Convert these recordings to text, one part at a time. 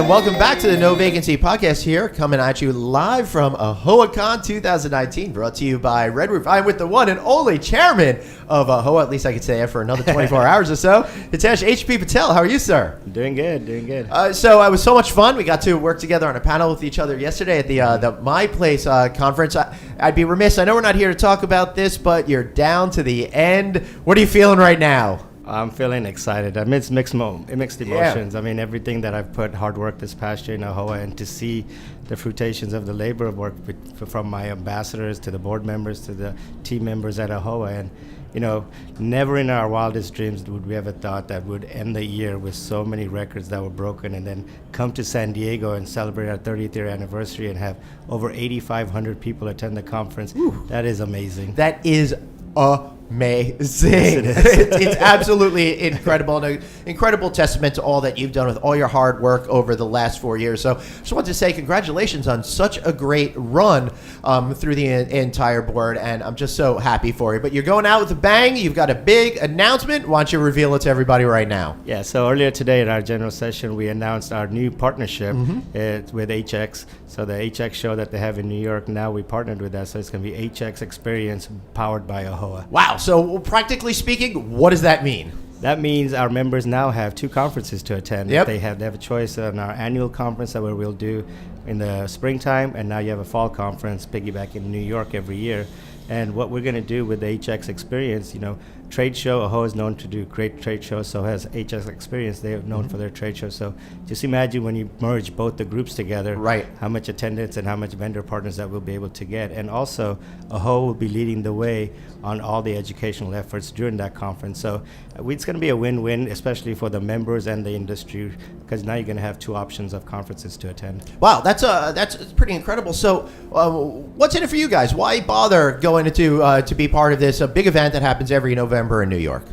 and welcome back to the No Vacancy Podcast here, coming at you live from AAHOA 2019, brought to you by Red Roof. I'm with the one and only chairman of AAHOA, at least I could say that for another 24 hours or so. Hitesh HP Patel, how are you, sir? Doing good. So it was so much fun. We got to work together on a panel with each other yesterday at the My Place conference. I'd be remiss, I know we're not here to talk about this, but you're down to the end. What are you feeling right now? I'm feeling excited. It's mixed emotions. Yeah. I mean, everything that I've put hard work this past year in AAHOA, and to see the fruitations of the labor of work from my ambassadors to the board members to the team members at AAHOA. And, you know, never in our wildest dreams would we ever thought that we'd end the year with so many records that were broken and then come to San Diego and celebrate our 30th year anniversary and have over 8,500 people attend the conference. Ooh. That is amazing. That is amazing. It's absolutely incredible, and an incredible testament to all that you've done with all your hard work over the last 4 years. So just wanted to say congratulations on such a great run through the entire board, and I'm just so happy for you. But you're going out with a bang. You've got a big announcement. Why don't you reveal it to everybody right now? Yeah, so earlier today at our general session, we announced our new partnership with HX. So the HX show that they have in New York, now we partnered with that, so it's going to be HXExperience powered by AAHOA. Wow. So practically speaking, what does that mean? That means our members now have two conferences to attend. Yep. They have a choice on our annual conference that we'll do in the springtime, and now you have a fall conference piggyback in New York every year. And what we're going to do with the HXExperience, you know, trade show, AAHOA is known to do great trade shows, so has HXExperience. They're known for their trade show. So just imagine when you merge both the groups together, right, how much attendance and how much vendor partners that we'll be able to get. And also, AAHOA will be leading the way on all the educational efforts during that conference. So it's going to be a win-win, especially for the members and the industry, because now you're going to have two options of conferences to attend. Wow, that's pretty incredible. So what's in it for you guys? Why bother going to be part of this big event that happens every November in New York?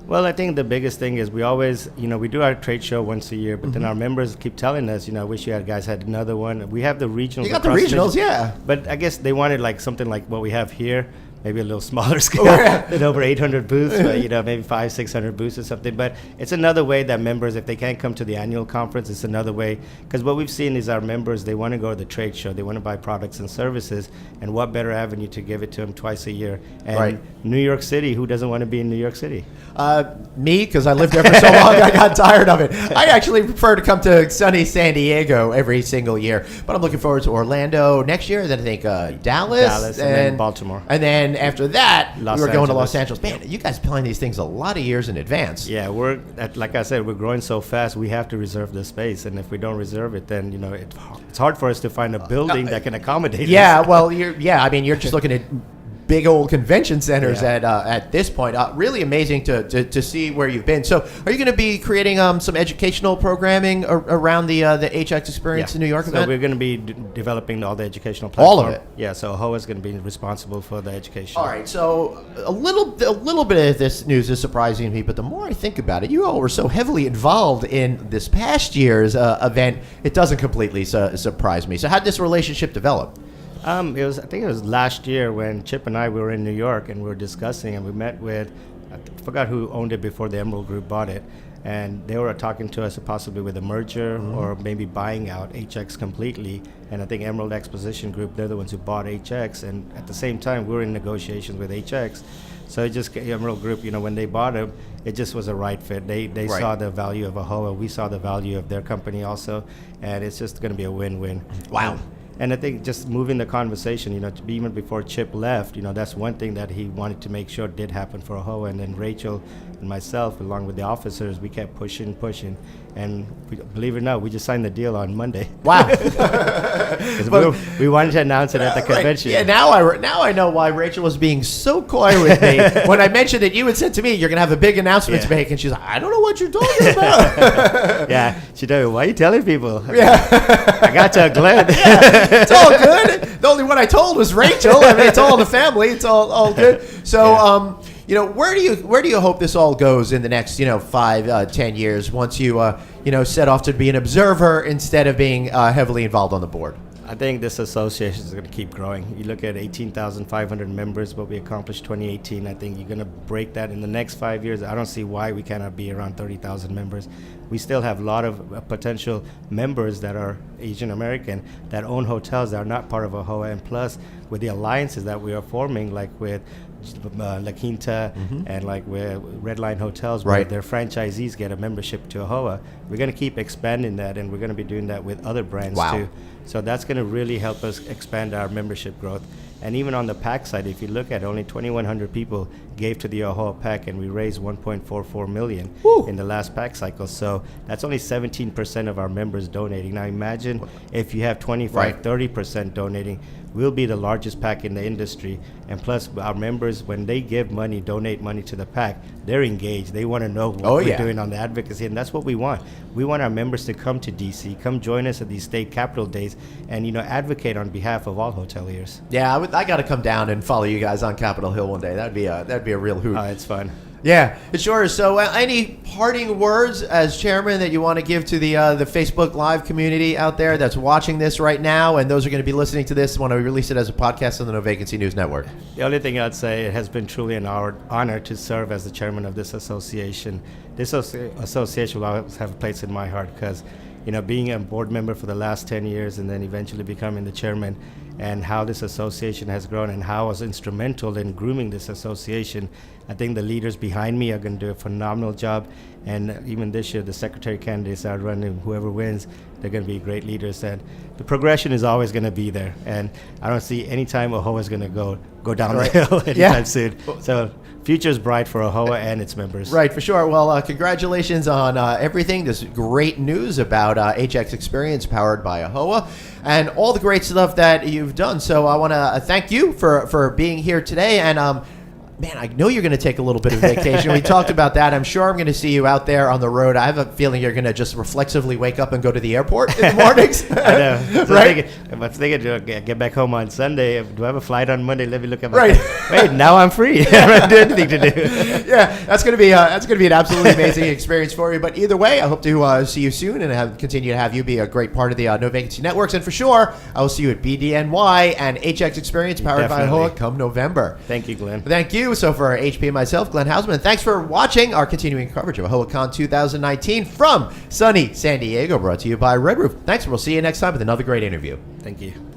Well, I think the biggest thing is we always, we do our trade show once a year, but then our members keep telling us, I wish you guys had another one. We have the regionals. You got the regionals, yeah. But I guess they wanted like something like what we have here. Maybe a little smaller scale than over 800 booths, but maybe 500-600 booths or something. But it's another way that members, if they can't come to the annual conference, it's another way. Because what we've seen is our members, they want to go to the trade show, they want to buy products and services, and what better avenue to give it to them twice a year? And New York City, who doesn't want to be in New York City? Me, because I lived there for so long, I got tired of it. I actually prefer to come to sunny San Diego every single year, but I'm looking forward to Orlando next year. Then I think Dallas, and then Baltimore, and then after that, Los we were going to Angeles. Los Angeles. Man, you guys plan these things a lot of years in advance. Yeah, like I said, we're growing so fast. We have to reserve the space, and if we don't reserve it, then it's hard for us to find a building that can accommodate. Yeah, well, you're just looking at big old convention centers at this point. Really amazing to see where you've been. So are you going to be creating some educational programming around the HXExperience in New York event? So we're going to be developing all the educational platform. All of it? Yeah, so AAHOA is going to be responsible for the education. All right, so a little bit of this news is surprising me, but the more I think about it, you all were so heavily involved in this past year's event, it doesn't completely surprise me. So how did this relationship develop? I think it was last year when Chip and I were in New York and we were discussing, and we met with, I forgot who owned it before the Emerald Group bought it, and they were talking to us possibly with a merger or maybe buying out HX completely. And I think Emerald Exposition Group, they're the ones who bought HX, and at the same time we were in negotiations with HX. So it just, Emerald Group, when they bought it, it just was a right fit. They saw the value of AAHOA, we saw the value of their company also, and it's just going to be a win-win. Wow. And I think just moving the conversation, even before Chip left, that's one thing that he wanted to make sure did happen for AAHOA. And then Rachel and myself, along with the officers, we kept pushing. And believe it or not, we just signed the deal on Monday. Wow. we wanted to announce it at the convention. Yeah, now I know why Rachel was being so coy with me when I mentioned that you had said to me, you're going to have a big announcement to make. And she's like, I don't know what you're talking about. Yeah. She told me, why are you telling people? Yeah. I got to Glenn. Yeah. It's all good. The only one I told was Rachel. I mean, it's all in the family. It's all good. So, where do you hope this all goes in the next 5, 10 years once you set off to be an observer instead of being heavily involved on the board? I think this association is going to keep growing. You look at 18,500 members, what we accomplished 2018. I think you're going to break that in the next 5 years. I don't see why we cannot be around 30,000 members. We still have a lot of potential members that are Asian American that own hotels that are not part of AAHOA. And plus, with the alliances that we are forming, like with La Quinta and like with Redline Hotels, where their franchisees get a membership to AAHOA, we're going to keep expanding that, and we're going to be doing that with other brands too. So that's going to really help us expand our membership growth. And even on the PAC side, if you look at only 2,100 people gave to the AAHOA PAC, and we raised 1.44 million in the last PAC cycle. So that's only 17% of our members donating. Now imagine if you have 25, 30% donating. We'll be the largest PAC in the industry. And plus, our members, when they give money, donate money to the PAC, they're engaged. They want to know what we're doing on the advocacy, and that's what we want. We want our members to come to DC, come join us at these state capital days, and advocate on behalf of all hoteliers. Yeah, I got to come down and follow you guys on Capitol Hill one day. That'd be a real hoot. It's fun. Yeah, it sure is. So any parting words as chairman that you want to give to the Facebook Live community out there that's watching this right now, and those are going to be listening to this when we release it as a podcast on the No Vacancy News Network? The only thing I'd say, it has been truly an honor to serve as the chairman of this association. This association will always have a place in my heart because, being a board member for the last 10 years and then eventually becoming the chairman, and how this association has grown and how I was instrumental in grooming this association. I think the leaders behind me are going to do a phenomenal job. And even this year, the secretary candidates are running, whoever wins, they're going to be great leaders. And the progression is always going to be there. And I don't see any time AAHOA is going to go down the hill anytime soon. So future is bright for AAHOA and its members. Right, for sure. Well, congratulations on everything. This great news about HXExperience powered by AAHOA and all the great stuff that you've done. So I want to thank you for being here today. And man, I know you're going to take a little bit of vacation. We talked about that. I'm sure I'm going to see you out there on the road. I have a feeling you're going to just reflexively wake up and go to the airport in the mornings. I know. So right? I'm thinking to get back home on Sunday. Do I have a flight on Monday? Let me look at my wait, now I'm free. I don't have anything to do. Yeah, that's going to be an absolutely amazing experience for you. But either way, I hope to see you soon and continue to have you be a great part of the No Vacancy Networks. And for sure, I will see you at BDNY and HXExperience powered by AAHOA come November. Thank you, Glenn. Thank you. So for HP and myself, Glenn Hausman, thanks for watching our continuing coverage of AAHOACon 2019 from sunny San Diego, brought to you by Red Roof. Thanks, and we'll see you next time with another great interview. Thank you.